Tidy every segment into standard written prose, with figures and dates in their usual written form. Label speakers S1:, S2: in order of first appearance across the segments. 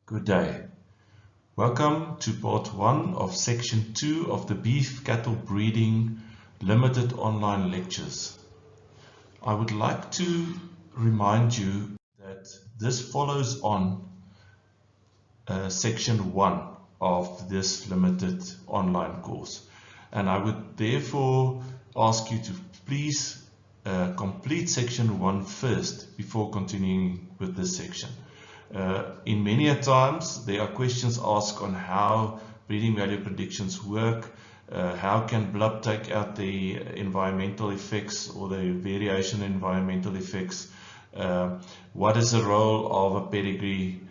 S1: Good day. Welcome to part 1 of section 2 of the Beef Cattle Breeding Limited online lectures. I would like to remind you that this follows on section 1 of this limited online course, and I would therefore ask you to please complete section 1 first before continuing with this section. In many a times there are questions asked on how breeding value predictions work, how can blub take out the environmental effects or the variation in environmental effects, what is the role of a pedigree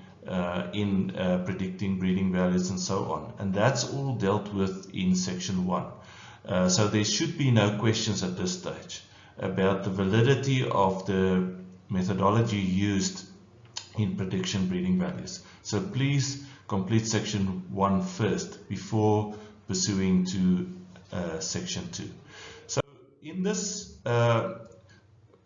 S1: in predicting breeding values, and so on. And that's all dealt with in section 1. So there should be no questions at this stage about the validity of the methodology used in prediction breeding values. So please complete section 1 first before pursuing to section 2. So in this part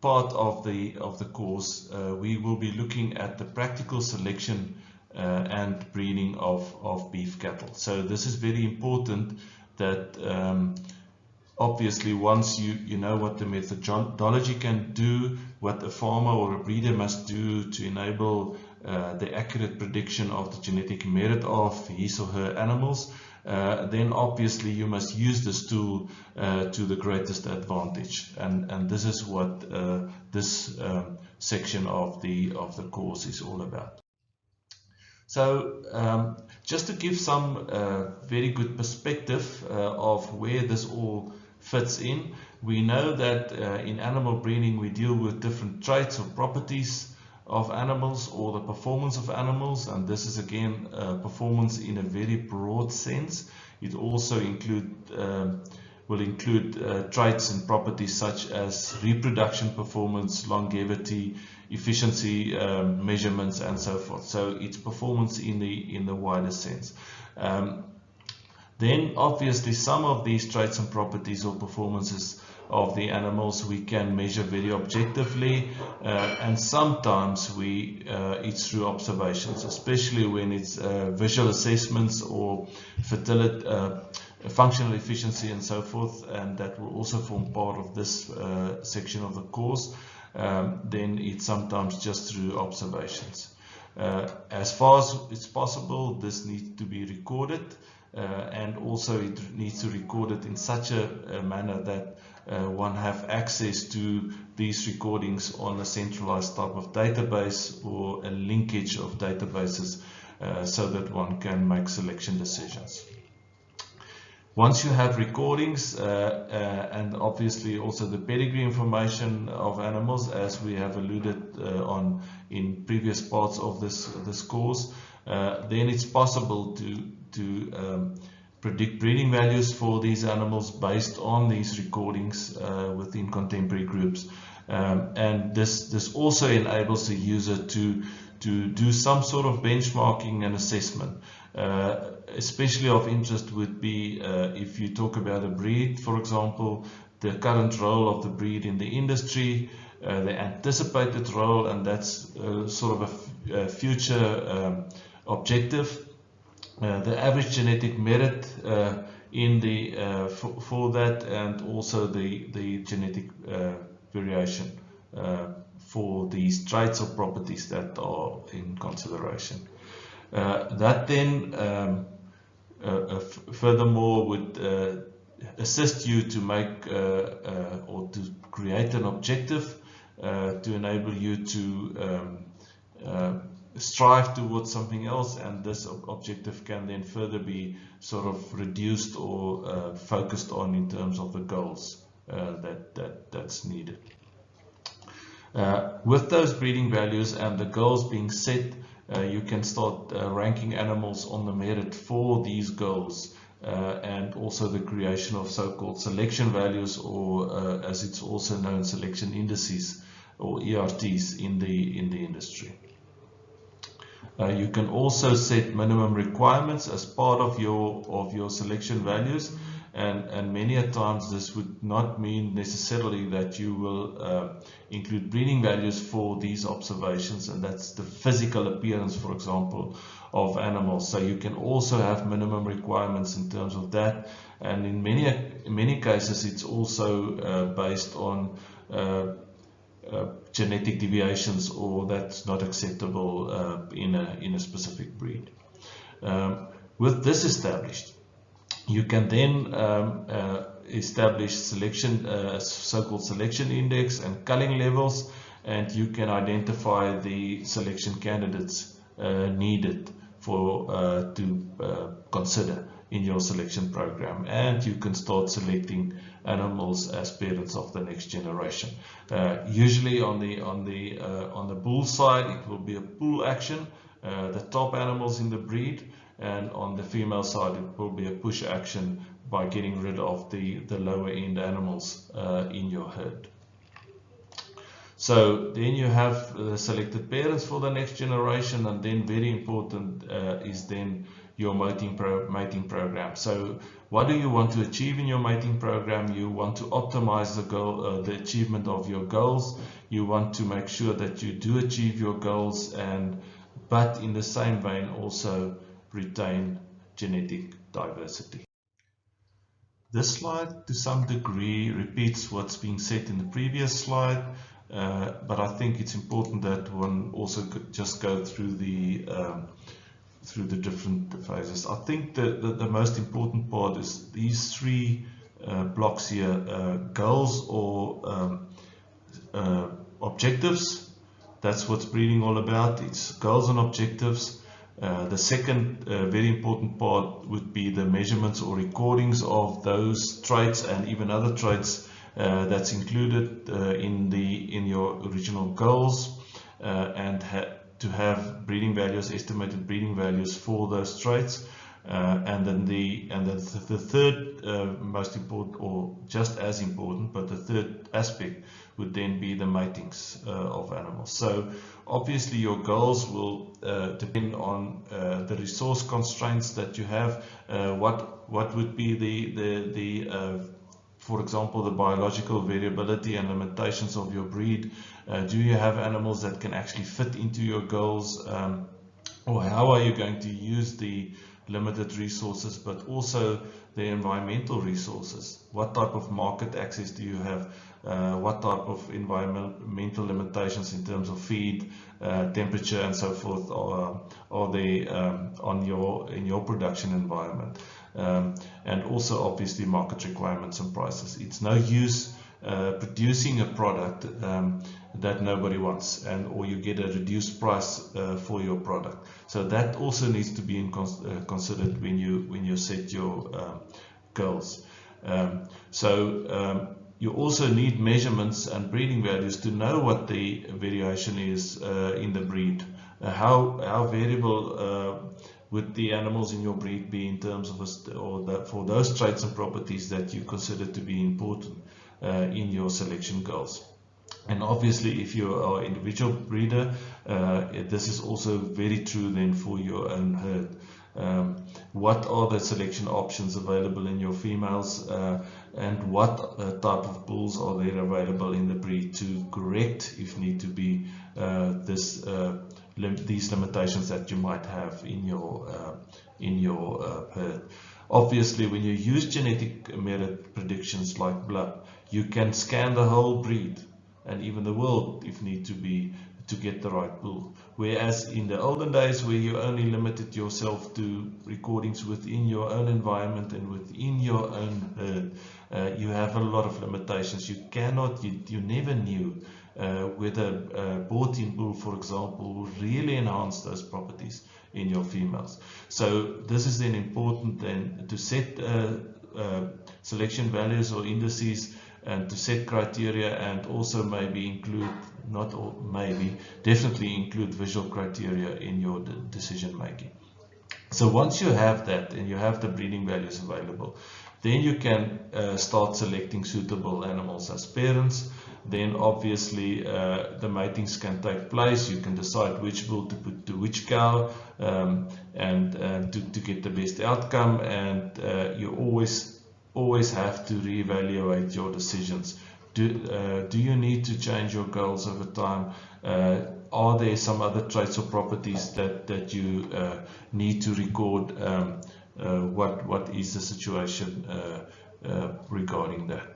S1: of the course, we will be looking at the practical selection and breeding of beef cattle. So this is very important that obviously once you know what the methodology can do, what a farmer or a breeder must do to enable the accurate prediction of the genetic merit of his or her animals, then obviously you must use this tool to the greatest advantage, and this is what this section of the course is all about. So just to give some very good perspective of where this all fits in, we know that in animal breeding we deal with different traits or properties of animals or the performance of animals, and this is again performance in a very broad sense. It also will include traits and properties such as reproduction performance, longevity, efficiency measurements, and so forth. So it's performance in the wider sense. Then obviously some of these traits and properties or performances of the animals we can measure very objectively, and sometimes it's through observations, especially when it's visual assessments or fertility, functional efficiency, and so forth, and that will also form part of this section of the course. Then it's sometimes just through observations. As far as it's possible, this needs to be recorded, and also it needs to record it in such a manner that one have access to these recordings on a centralized type of database or a linkage of databases, so that one can make selection decisions. Once you have recordings and obviously also the pedigree information of animals, as we have alluded on in previous parts of this course, then it's possible to predict breeding values for these animals based on these recordings within contemporary groups. And this also enables the user to do some sort of benchmarking and assessment. Especially of interest would be if you talk about a breed, for example, the current role of the breed in the industry, the anticipated role, and that's sort of a future objective. The average genetic merit in the for that, and also the genetic variation for these traits or properties that are in consideration. That then furthermore would assist you to make or to create an objective to enable you to strive towards something else, and this objective can then further be sort of reduced or focused on in terms of the goals that's needed. With those breeding values and the goals being set, you can start ranking animals on the merit for these goals, and also the creation of so-called selection values, or as it's also known, selection indices or ERTs in the industry. You can also set minimum requirements as part of your selection values, and many a times this would not mean necessarily that you will include breeding values for these observations, and that's the physical appearance, for example, of animals. So you can also have minimum requirements in terms of that, and in many cases it's also based on genetic deviations, or that's not acceptable in a specific breed. With this established, you can then establish selection, so-called selection index and culling levels, and you can identify the selection candidates needed for to consider in your selection program, and you can start selecting animals as parents of the next generation. Usually on the bull side, it will be a pull action, the top animals in the breed, and on the female side it will be a push action by getting rid of the lower end animals in your herd. So then you have selected parents for the next generation, and then very important is then your mating program. So what do you want to achieve in your mating program? You want to optimize the achievement of your goals. You want to make sure that you do achieve your goals, but in the same vein also retain genetic diversity. This slide to some degree repeats what's being said in the previous slide, but I think it's important that one also just go through the different phases. I think the most important part is these three blocks here, goals or objectives. That's what's breeding all about. It's goals and objectives. The second very important part would be the measurements or recordings of those traits and even other traits that's included in your original goals, and to have breeding values, estimated breeding values for those traits. And then the third most important, or just as important, but the third aspect would then be the matings of animals. So obviously your goals will depend on the resource constraints that you have. What would be the for example, the biological variability and limitations of your breed? Do you have animals that can actually fit into your goals? Or how are you going to use the limited resources, but also the environmental resources? What type of market access do you have? What type of environmental limitations in terms of feed, temperature, and so forth are there in your production environment? And also obviously market requirements and prices. It's no use producing a product that nobody wants, or you get a reduced price for your product. So that also needs to be considered when you set your goals. You also need measurements and breeding values to know what the variation is in the breed. How variable would the animals in your breed be in terms of for those traits and properties that you consider to be important in your selection goals. And obviously, if you are an individual breeder, this is also very true then for your own herd. What are the selection options available in your females, and what type of bulls are there available in the breed to correct, if need to be, these limitations that you might have in your herd. Obviously, when you use genetic merit predictions like blood, you can scan the whole breed and even the world if need to be to get the right bull. Whereas in the olden days, where you only limited yourself to recordings within your own environment and within your own herd, you have a lot of limitations. You never knew whether a bought-in bull, for example, will really enhance those properties in your females. So this is then important then to set selection values or indices, and to set criteria, and also maybe include, definitely include visual criteria in your decision making. So once you have that and you have the breeding values available, then you can start selecting suitable animals as parents. Then obviously the matings can take place. You can decide which bull to put to which cow, and to get the best outcome. And you always always have to reevaluate your decisions. Do you need to change your goals over time? Are there some other traits or properties that you need to record? What is the situation regarding that?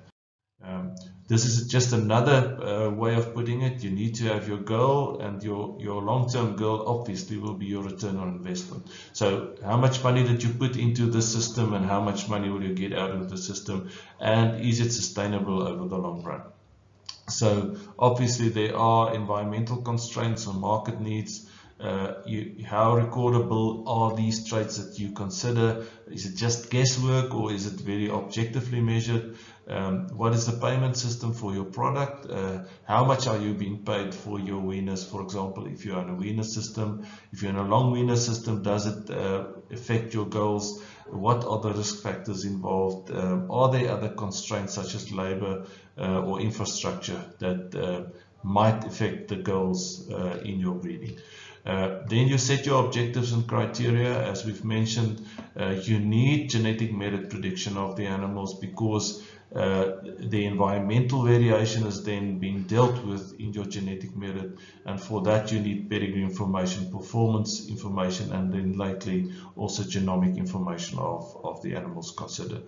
S1: This is just another way of putting it. You need to have your goal, and your long-term goal obviously will be your return on investment. So how much money did you put into the system, and how much money will you get out of the system, and is it sustainable over the long run? So obviously there are environmental constraints or market needs. How recordable are these traits that you consider? Is it just guesswork, or is it very objectively measured? What is the payment system for your product? How much are you being paid for your winners? For example, if you're on a winner system, if you're in a long winner system, does it affect your goals? What are the risk factors involved? Are there other constraints such as labor or infrastructure that might affect the goals in your breeding? Then you set your objectives and criteria. As we've mentioned, you need genetic merit prediction of the animals, because the environmental variation is then being dealt with in your genetic merit, and for that you need pedigree information, performance information, and then likely also genomic information of the animals considered.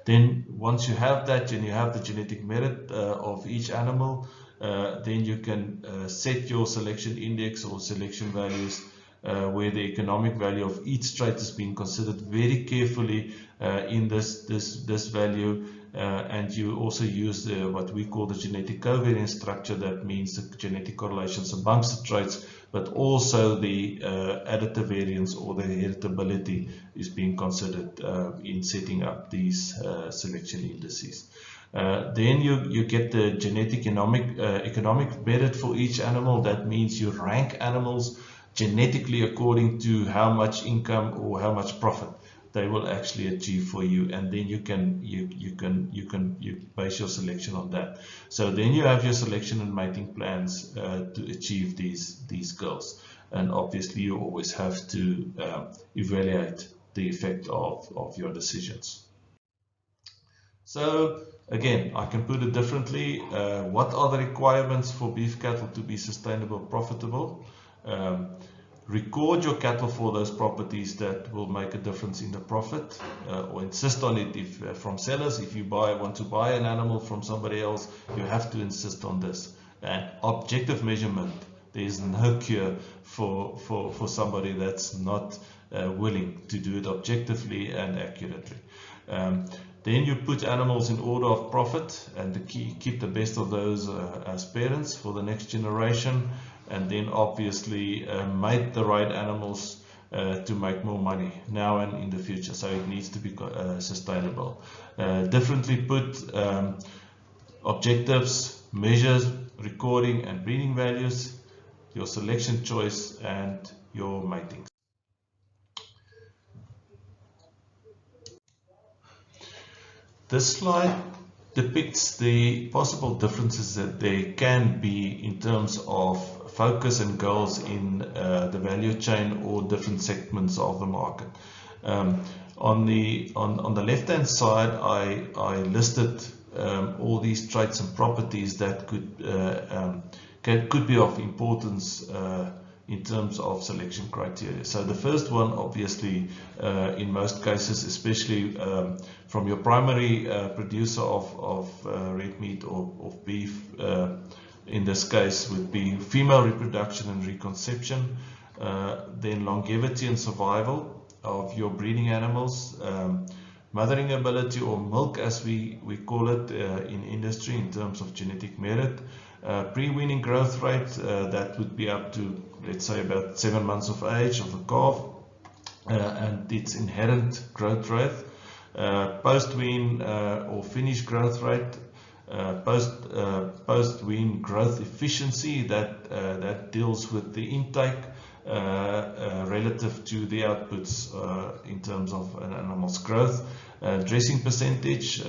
S1: Then once you have that and you have the genetic merit of each animal, then you can set your selection index or selection values, where the economic value of each trait is being considered very carefully in this value, and you also use what we call the genetic covariance structure. That means the genetic correlations amongst the traits, but also the additive variance or the heritability is being considered in setting up these selection indices. Then you get the genetic economic merit for each animal. That means you rank animals genetically according to how much income or how much profit they will actually achieve for you, and then you base your selection on that. So then you have your selection and mating plans to achieve these goals, and obviously you always have to evaluate the effect of your decisions. So again, I can put it differently. What are the requirements for beef cattle to be sustainable, profitable? Record your cattle for those properties that will make a difference in the profit, or insist on it if from sellers. If you want to buy an animal from somebody else, you have to insist on this. And objective measurement, there is no cure for somebody that's not willing to do it objectively and accurately. Then you put animals in order of profit, and keep the best of those as parents for the next generation, and then obviously mate the right animals to make more money now and in the future. So it needs to be sustainable. Differently put, objectives, measures, recording and breeding values, your selection choice, and your mating. This slide depicts the possible differences that there can be in terms of focus and goals in the value chain or different segments of the market. On the left-hand side, I listed all these traits and properties that could be of importance in terms of selection criteria. So the first one, obviously, in most cases, especially from your primary producer of red meat or of beef, in this case would be female reproduction and reconception, then longevity and survival of your breeding animals, mothering ability, or milk as we call it in industry in terms of genetic merit, pre-weaning growth rate, that would be up to, let's say, about 7 months of age of a calf, and its inherent growth rate, post-wean or finished growth rate, post-wean growth efficiency, that deals with the intake relative to the outputs in terms of an animal's growth, dressing percentage,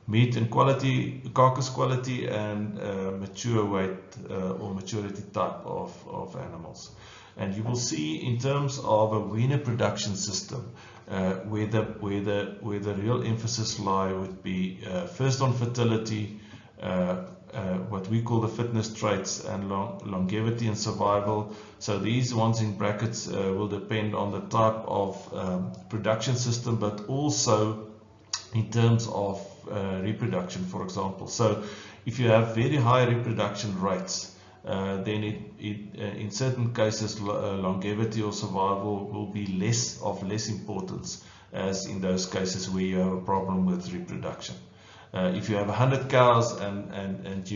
S1: meat and quality, carcass quality, and mature weight or maturity type of animals. And you will see in terms of a weaner production system, where the real emphasis lie would be first on fertility, what we call the fitness traits, and longevity and survival. So these ones in brackets will depend on the type of production system, but also in terms of reproduction, for example. So if you have very high reproduction rates, then in certain cases longevity or survival will be less importance, as in those cases where you have a problem with reproduction. If you have 100 cows and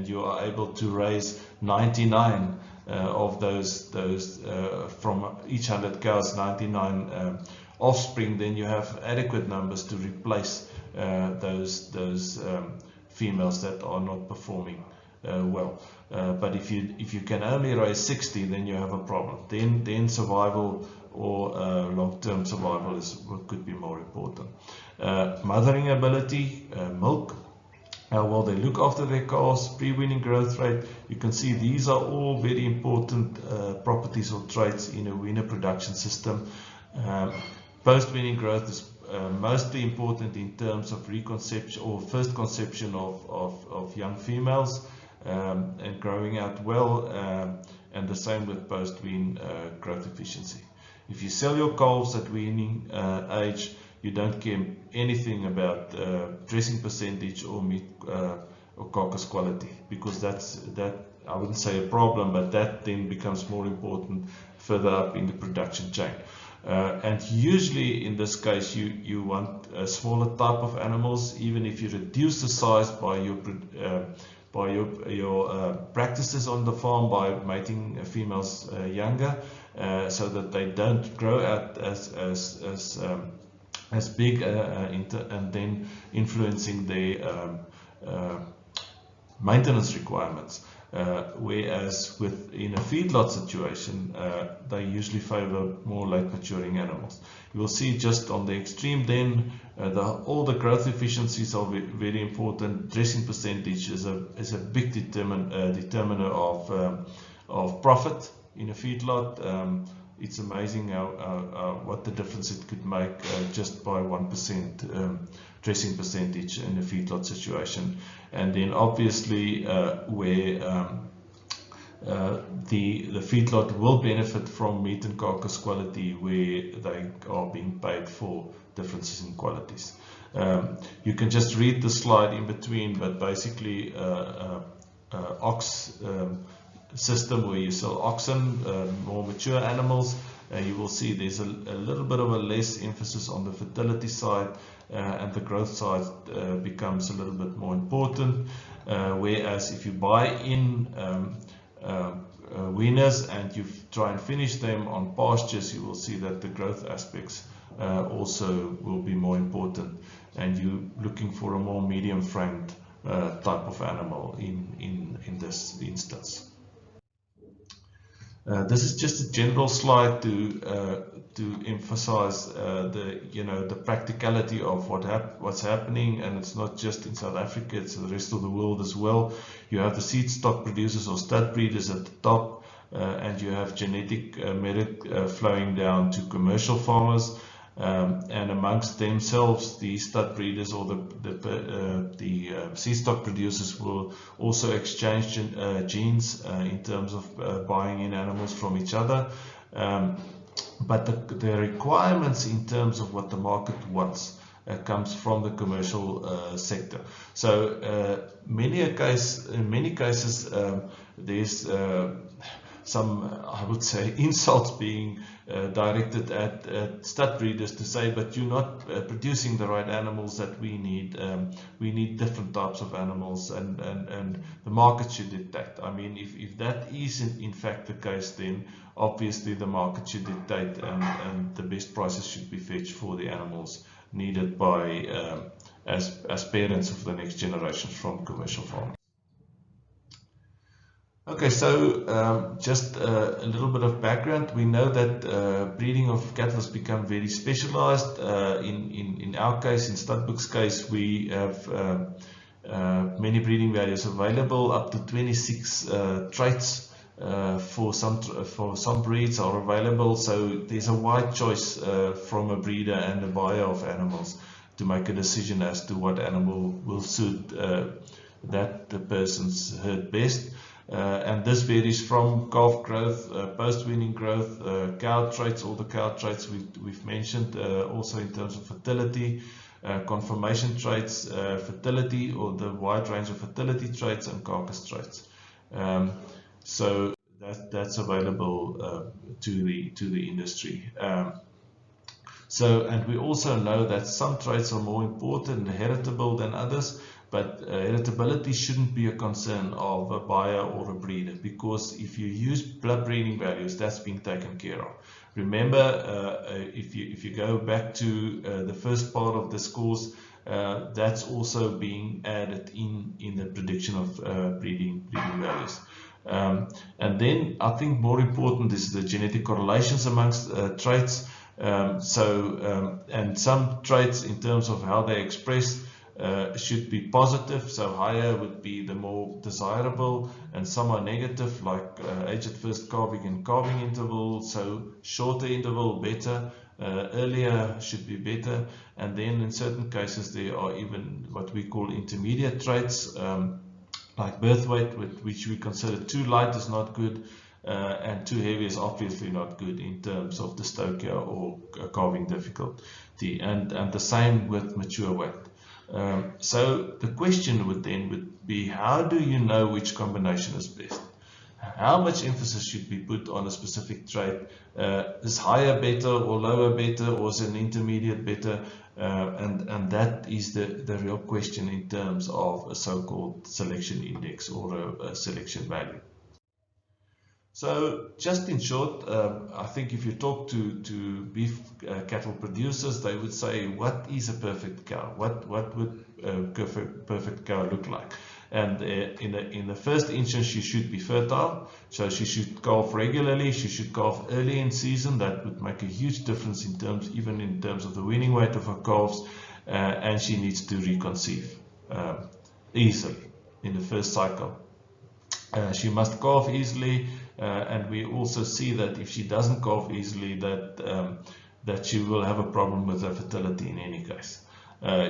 S1: you are able to raise 99 of those from each 100 cows 99 offspring, then you have adequate numbers to replace those females that are not performing well. But if you can only raise 60, then you have a problem. Then survival or long-term survival could be more important. Mothering ability, milk, how well they look after their calves, pre-weaning growth rate. You can see these are all very important properties or traits in a weaner production system. Post-weaning growth is mostly important in terms of reconception or first conception of young females and growing out well, and the same with post-wean growth efficiency. If you sell your calves at weaning age, you don't care anything about dressing percentage or meat or carcass quality, because that I wouldn't say a problem, but that then becomes more important further up in the production chain. And usually in this case you want a smaller type of animals, even if you reduce the size by your practices on the farm, by making females younger, so that they don't grow out as big, and then influencing their maintenance requirements. Whereas in a feedlot situation, they usually favor more late maturing animals. You will see just on the extreme then, all the growth efficiencies are very important. Dressing percentage is a big determiner of profit in a feedlot. It's amazing what the difference it could make just by 1% dressing percentage in a feedlot situation. And then obviously where the feedlot will benefit from meat and carcass quality, where they are being paid for differences in qualities. You can just read the slide in between, but basically ox system where you sell oxen, more mature animals, you will see there's a little bit of a less emphasis on the fertility side, and the growth side becomes a little bit more important. Whereas if you buy in weaners and you try and finish them on pastures, you will see that the growth aspects also will be more important, and you're looking for a more medium framed type of animal in this instance. This is just a general slide to emphasize the practicality of what's happening, and it's not just in South Africa, it's in the rest of the world as well. You have the seed stock producers or stud breeders at the top, and you have genetic merit flowing down to commercial farmers, and amongst themselves the stud breeders or the seed stock producers will also exchange genes in terms of buying in animals from each other, but the requirements in terms of what the market wants comes from the commercial sector. So in many cases there's some, I would say, insults being directed at stud breeders to say, but you're not producing the right animals that we need. We need different types of animals, and the market should dictate. I mean, if that is in fact the case, then obviously the market should dictate, and the best prices should be fetched for the animals needed by as parents of the next generations from commercial farming. Okay, so just a little bit of background. We know that breeding of cattle has become very specialized. In our case, in Studbook's case, we have many breeding values available, up to 26 traits for some breeds are available. So there's a wide choice from a breeder and a buyer of animals to make a decision as to what animal will suit that the person's herd best. And this varies from calf growth, post-weaning growth, cow traits, all the cow traits we've mentioned, also in terms of fertility, conformation traits, fertility, or the wide range of fertility traits, and carcass traits. So that's available to the industry. And we also know that some traits are more important and heritable than others, but heritability shouldn't be a concern of a buyer or a breeder, because if you use blood breeding values, that's being taken care of. Remember, if you go back to the first part of this course, that's also being added in the prediction of breeding values. And then I think more important is the genetic correlations amongst traits. And some traits in terms of how they express should be positive, so higher would be the more desirable, and some are negative, like age at first calving and calving interval, so shorter interval better, earlier should be better. And then in certain cases there are even what we call intermediate traits, like birth weight, which we consider too light is not good, and too heavy is obviously not good in terms of dystocia or calving difficulty, and the same with mature weight. So the question would be, how do you know which combination is best? How much emphasis should be put on a specific trait? Is higher better or lower better, or is an intermediate better? And that is the real question in terms of a so-called selection index or a selection value. So just in short, I think if you talk to beef cattle producers, they would say, what is a perfect cow? What would a perfect cow look like? And in the first instance, she should be fertile, so she should calf regularly, she should calf early in season. That would make a huge difference even in terms of the weaning weight of her calves, and she needs to reconceive easily in the first cycle. She must calf easily, and we also see that if she doesn't calf easily, that she will have a problem with her fertility in any case.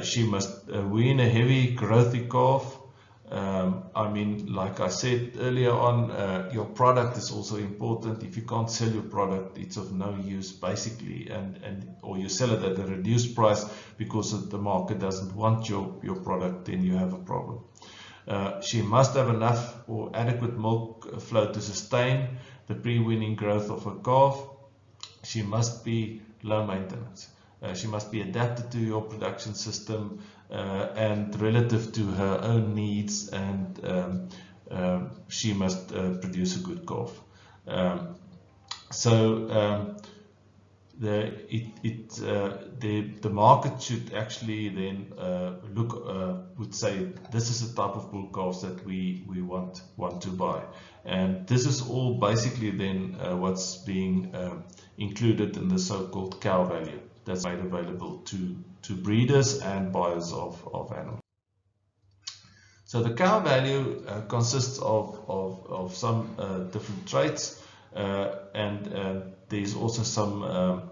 S1: She must wean a heavy, growthy calf. I mean, like I said earlier on, your product is also important. If you can't sell your product, it's of no use basically, or you sell it at a reduced price because the market doesn't want your product, then you have a problem. She must have enough or adequate milk flow to sustain the pre-weaning growth of her calf. She must be low maintenance. She must be adapted to your production system and relative to her own needs, and she must produce a good calf. The market should actually then would say, this is the type of bull calves that we want to buy, and this is all basically then what's being included in the so-called cow value that's made available to breeders and buyers of animals. So the cow value consists of some different traits, and there's also some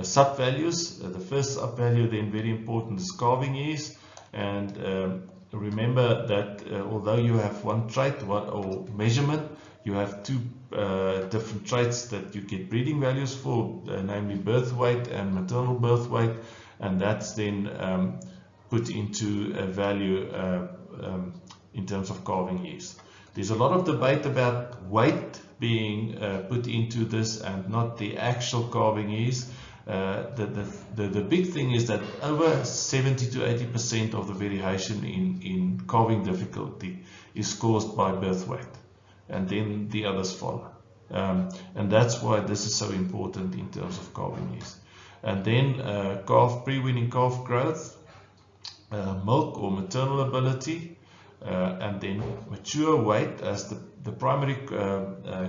S1: sub-values. The first sub-value, then very important, is calving years. And remember that although you have one trait or measurement, you have two different traits that you get breeding values for, namely birth weight and maternal birth weight, and that's then put into a value in terms of calving years. There's a lot of debate about weight being put into this and not the actual calving years. The big thing is that over 70 to 80% of the variation in calving difficulty is caused by birth weight, and then the others follow. And that's why this is so important in terms of calving years. And then pre-weaning calf growth, milk or maternal ability, and then mature weight as the primary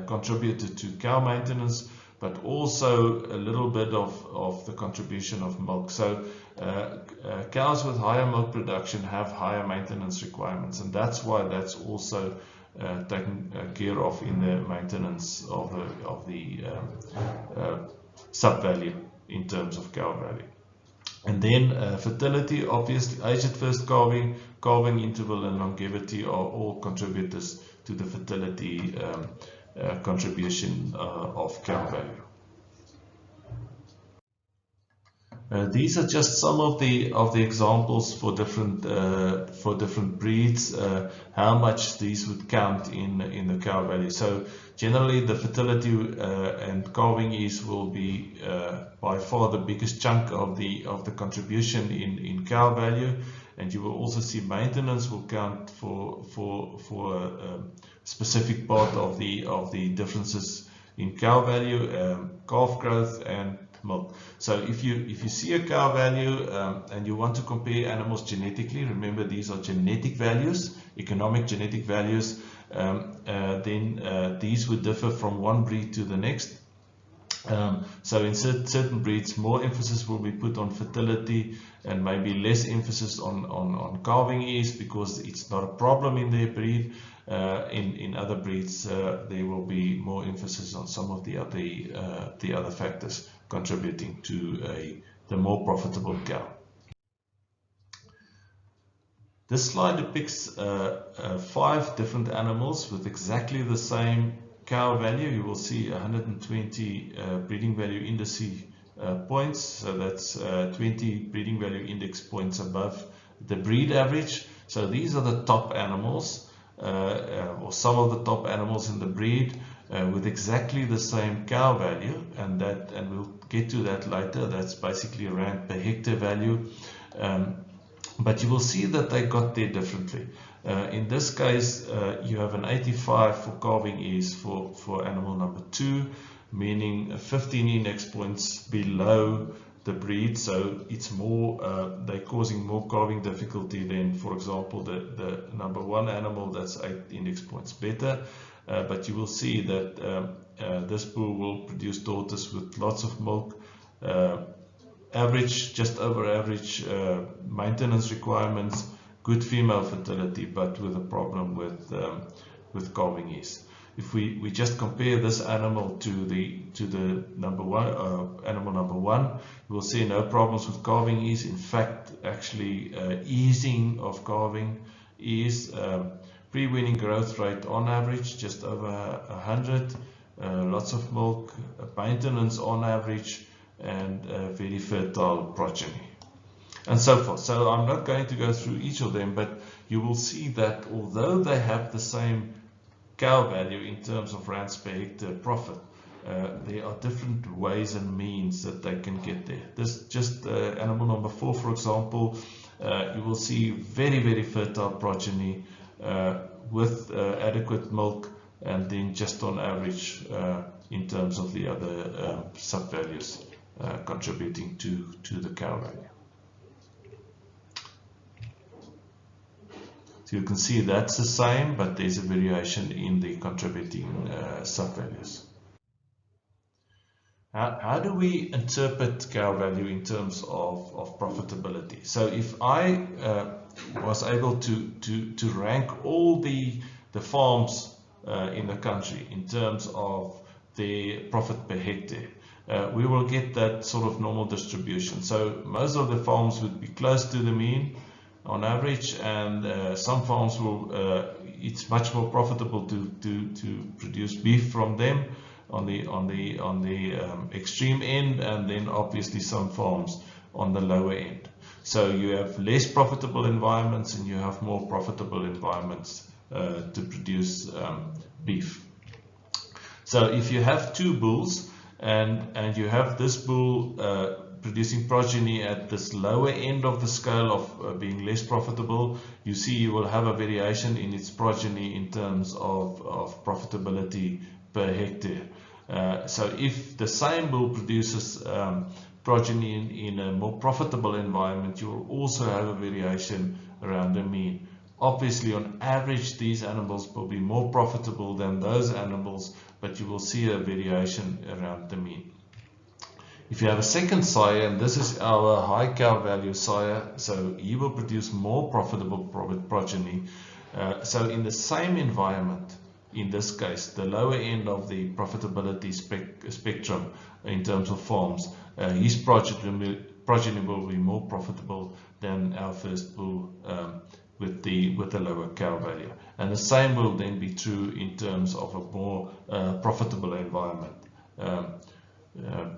S1: contributor to cow maintenance, but also a little bit of the contribution of milk. So cows with higher milk production have higher maintenance requirements, and that's why that's also taken care of in the maintenance of the sub-value in terms of cow value. And then fertility, obviously, age at first calving, calving interval, and longevity are all contributors to the fertility contribution of cow value. These are just some of the examples for different breeds, how much these would count in the cow value. So generally, the fertility and calving ease will be by far the biggest chunk of the contribution in cow value, and you will also see maintenance will count for a specific part of the differences in cow value, calf growth, and milk. So if you see a cow value and you want to compare animals genetically, remember these are genetic values, economic genetic values, then these would differ from one breed to the next. So in certain breeds, more emphasis will be put on fertility and maybe less emphasis on calving ease because it's not a problem in their breed. In other breeds, there will be more emphasis on some of the other factors contributing to the more profitable cow. This slide depicts 5 different animals with exactly the same cow value. You will see 120 breeding value indice points, so that's 20 breeding value index points above the breed average. So these are the top animals, or some of the top animals in the breed with exactly the same cow value, and we'll get to that later. That's basically a rand per hectare value, but you will see that they got there differently. In this case, you have an 85 for calving ease for animal number 2, meaning 15 index points below the breed, so it's more they're causing more calving difficulty than, for example, the number 1 animal that's 8 index points better. But you will see that this bull will produce daughters with lots of milk, average, just over average maintenance requirements, good female fertility, but with a problem with calving ease. If we just compare this animal to the number 1 animal number 1, you will see no problems with calving ease. In fact, actually easing of calving ease. Pre-weaning growth rate on average just over 100, lots of milk, maintenance on average, and very fertile progeny, and so forth. So I'm not going to go through each of them, but you will see that although they have the same cow value in terms of rands per hectare profit, there are different ways and means that they can get there. This just animal number 4, for example, you will see very, very fertile progeny with adequate milk, and then just on average in terms of the other sub values contributing to the cow value. So you can see that's the same, but there's a variation in the contributing sub values. How do we interpret cow value in terms of profitability? So if I was able to rank all the farms in the country in terms of their profit per hectare, we will get that sort of normal distribution. So most of the farms would be close to the mean on average, and some farms will it's much more profitable to produce beef from them on the extreme end, and then obviously some farms on the lower end. So you have less profitable environments and you have more profitable environments to produce beef. So if you have 2 bulls and you have this bull producing progeny at this lower end of the scale of being less profitable, you see you will have a variation in its progeny in terms of profitability per hectare. So if the same bull produces progeny in a more profitable environment, you will also have a variation around the mean. Obviously, on average, these animals will be more profitable than those animals, but you will see a variation around the mean. If you have a second sire, and this is our high cow value sire, so he will produce more profitable progeny, So in the same environment, in this case, the lower end of the profitability spectrum in terms of farms, his progeny will be more profitable than our first bull with the lower cow value. And the same will then be true in terms of a more profitable environment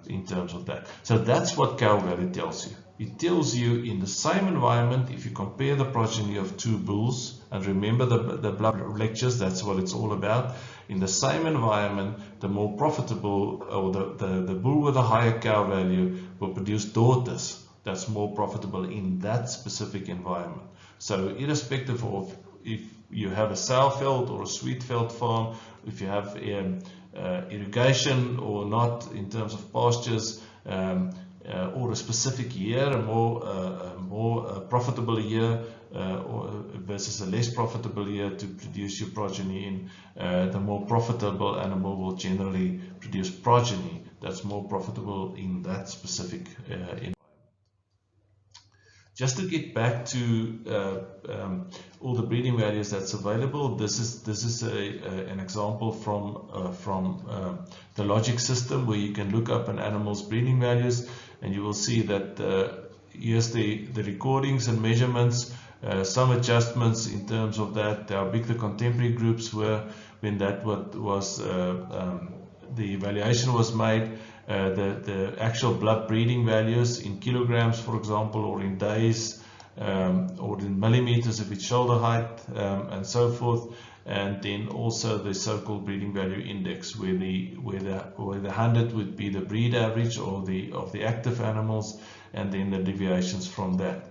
S1: in terms of that. So that's what cow value tells you. It tells you in the same environment, if you compare the progeny of two bulls, and remember the blood lectures, that's what it's all about. In the same environment, the more profitable, or the bull with a higher cow value will produce daughters that's more profitable in that specific environment. So irrespective of if you have a sow-fed or a sweet-fed farm, if you have irrigation or not in terms of pastures, or a specific year, a more profitable year or versus a less profitable year to produce your progeny in, the more profitable animal will generally produce progeny that's more profitable in that specific environment. Just to get back to all the breeding values that's available, this is an example from the logic system where you can look up an animal's breeding values, and you will see that here's the recordings and measurements, some adjustments in terms of that, how big the contemporary groups were when that was the evaluation was made. The actual blood breeding values in kilograms, for example, or in days, or in millimeters if it's shoulder height, and so forth. And then also the so-called breeding value index, where the 100 would be the breed average or of the active animals, and then the deviations from that.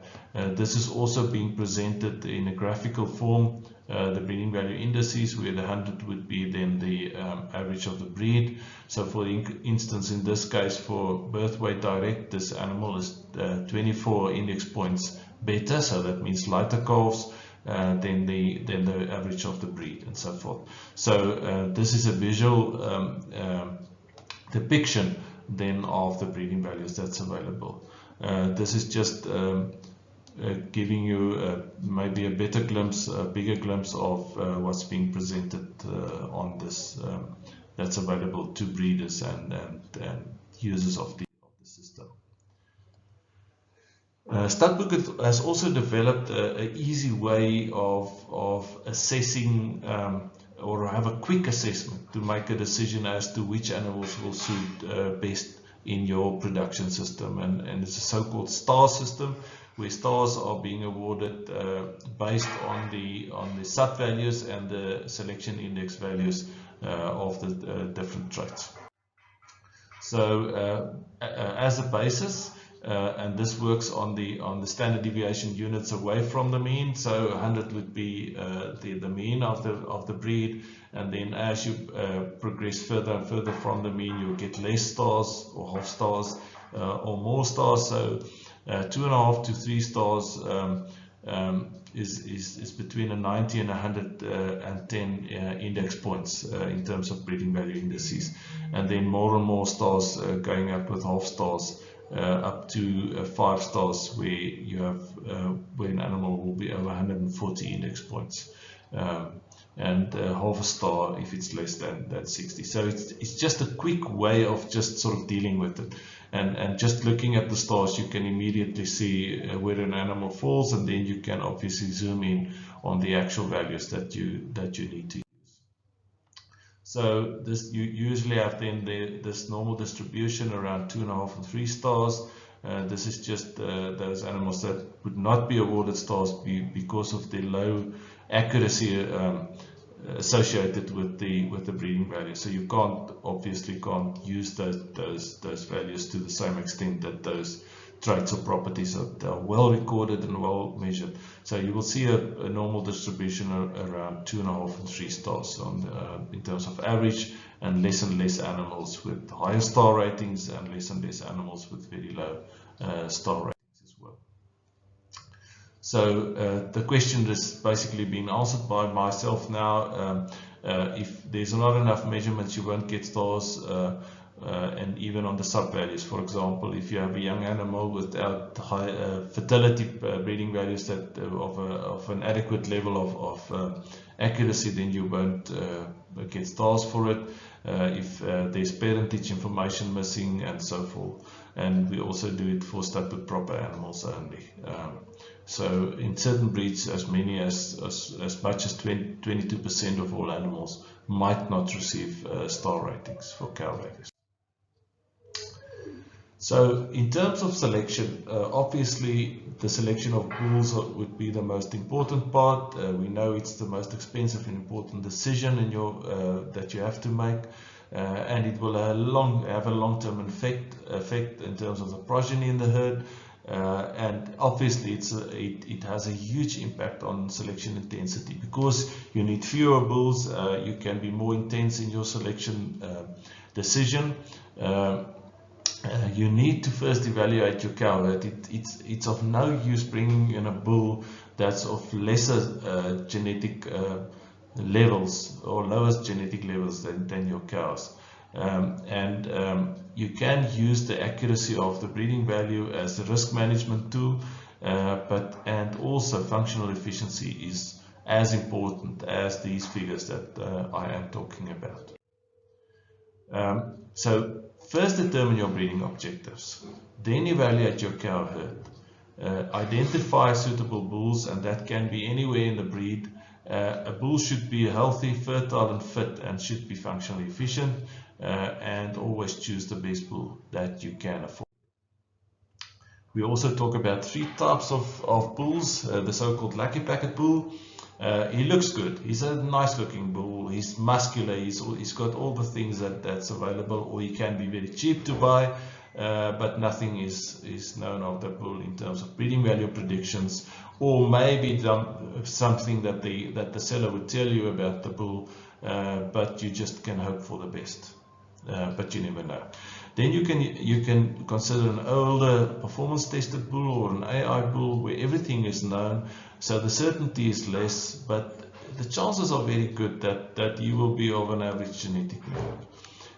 S1: This is also being presented in a graphical form, the breeding value indices, where the 100 would be then the average of the breed. So for instance, in this case, for birth weight direct, this animal is 24 index points better, so that means lighter calves than the average of the breed, and so forth. So this is a visual depiction then of the breeding values that's available. This is just giving you maybe a better glimpse, a bigger glimpse of what's being presented on this that's available to breeders and users of the system. Studbook has also developed an easy way of assessing or have a quick assessment to make a decision as to which animals will suit best in your production system, and it's a so-called star system, where stars are being awarded based on the SAT values and the selection index values of the different traits. So as a basis, and this works on the standard deviation units away from the mean. So 100 would be the mean of the breed, and then as you progress further and further from the mean, you'll get less stars or half stars or more stars. So 2.5 to 3 stars is between a 90 and 110 index points in terms of breeding value indices, and then more and more stars going up with half stars up to 5 stars, where you have where an animal will be over 140 index points, and half a star if it's less than 60. So it's just a quick way of just sort of dealing with it, and just looking at the stars, you can immediately see where an animal falls, and then you can obviously zoom in on the actual values that you need to use. So this, you usually have then this normal distribution around 2.5 and 3 stars. This is just those animals that would not be awarded stars because of the low accuracy associated with the breeding value. So you obviously can't use those values to the same extent that those traits or properties are well recorded and well measured. So you will see a normal distribution around 2.5 and 3 stars in terms of average, and less animals with higher star ratings, and less animals with very low star ratings as well. So the question has basically been answered by myself now. If there's not enough measurements, you won't get stars. and even on the sub-values. For example, if you have a young animal without high fertility breeding values that of an adequate level of accuracy, then you won't get stars for it. If there's parentage information missing and so forth. And we also do it for statute proper animals only. So in certain breeds, as much as 22% of all animals might not receive star ratings for cow values. So in terms of selection, obviously the selection of bulls would be the most important part. We know it's the most expensive and important decision in that you have to make, and it will have a long-term effect in terms of the progeny in the herd, and obviously it has a huge impact on selection intensity, because you need fewer bulls. You can be more intense in your selection decision. You need to first evaluate your cow herd. It's of no use bringing in a bull that's of lesser genetic levels or lowest genetic levels than your cows. You can use the accuracy of the breeding value as a risk management tool, and also functional efficiency is as important as these figures that I am talking about. So first determine your breeding objectives, then evaluate your cow herd, identify suitable bulls, and that can be anywhere in the breed. A bull should be healthy, fertile and fit, and should be functionally efficient, and always choose the best bull that you can afford. We also talk about 3 types of bulls, the so-called Lucky Packet bull. He looks good. He's a nice looking bull. He's muscular. He's got all the things that's available, or he can be very cheap to buy, but nothing is known of the bull in terms of breeding value predictions, or maybe something that the seller would tell you about the bull, but you just can hope for the best, but you never know. Then you can consider an older performance tested bull or an AI bull where everything is known, so the certainty is less, but the chances are very good that you will be of an average genetic level.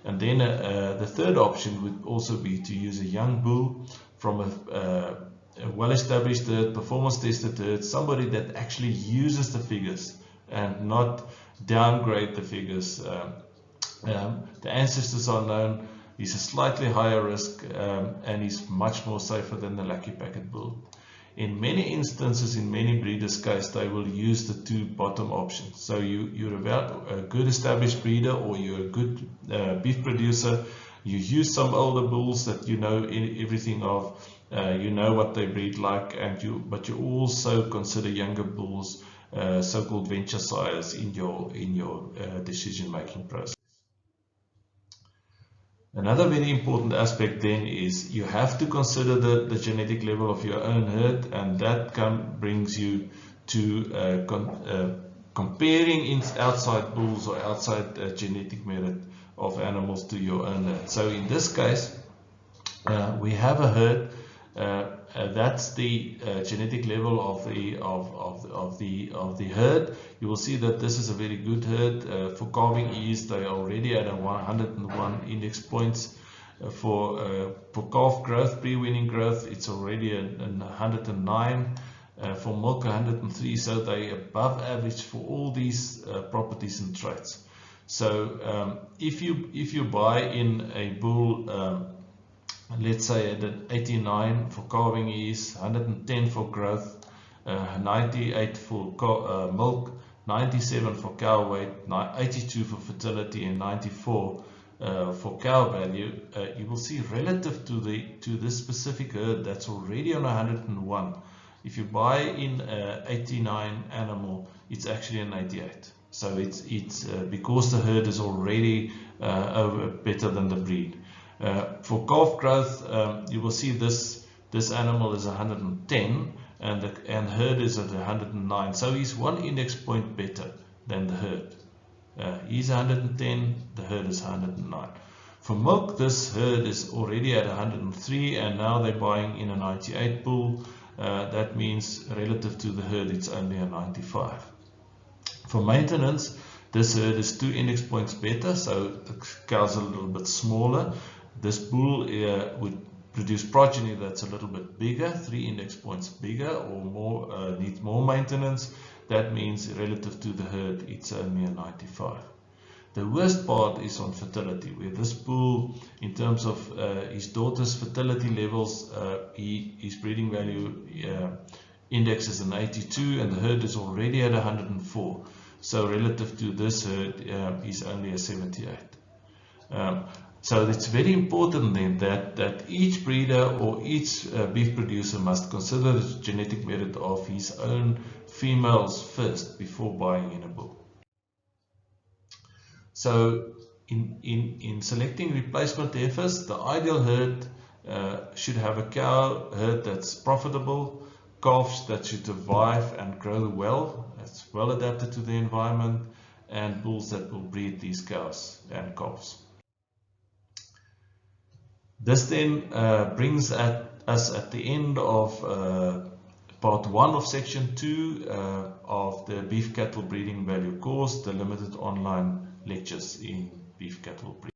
S1: And then the third option would also be to use a young bull from a well-established herd, performance tested herd, somebody that actually uses the figures and not downgrade the figures. The ancestors are known. He's a slightly higher risk, and he's much more safer than the Lucky Packet bull. In many instances, in many breeders' case, they will use the 2 bottom options. So you're about a good established breeder, or you're a good beef producer. You use some older bulls that you know everything of, you know what they breed like, but you also consider younger bulls, so-called venture sires, in your decision-making process. Another very important aspect then is you have to consider the genetic level of your own herd, and that brings you to comparing outside bulls or outside genetic merit of animals to your own herd. So in this case, we have a herd. That's the genetic level of the herd. You will see that this is a very good herd. For calving ease, they are already at 101 index points. For calf growth, pre-weaning growth, it's already 109. For milk, 103. So they above average for all these properties and traits. So if you buy in a bull, let's say at 89 for calving ease, 110 for growth, 98 for milk, 97 for cow weight, 82 for fertility, and 94 for cow value, you will see relative to this specific herd that's already on 101. If you buy in 89 animal, it's actually an 88. So it's because the herd is already better than the breed. For calf growth, you will see this animal is 110 and herd is at 109. So he's 1 index point better than the herd. He's 110, the herd is 109. For milk, this herd is already at 103, and now they're buying in a 98 bull. That means relative to the herd, it's only a 95. For maintenance, This herd is 2 index points better, so the cows are a little bit smaller. This bull would produce progeny that's a little bit bigger, 3 index points bigger, or more, needs more maintenance. That means relative to the herd, it's only a 95. The worst part is on fertility, where this bull, in terms of his daughter's fertility levels, his breeding value index is an 82, and the herd is already at 104. So relative to this herd, he's only a 78. So it's very important then that each breeder or each beef producer must consider the genetic merit of his own females first before buying in a bull. So in selecting replacement heifers, the ideal herd should have a cow herd that's profitable, calves that should survive and grow well, that's well adapted to the environment, and bulls that will breed these cows and calves. This then brings us at the end of part 1 of section 2 of the beef cattle breeding value course, the limited online lectures in beef cattle breeding.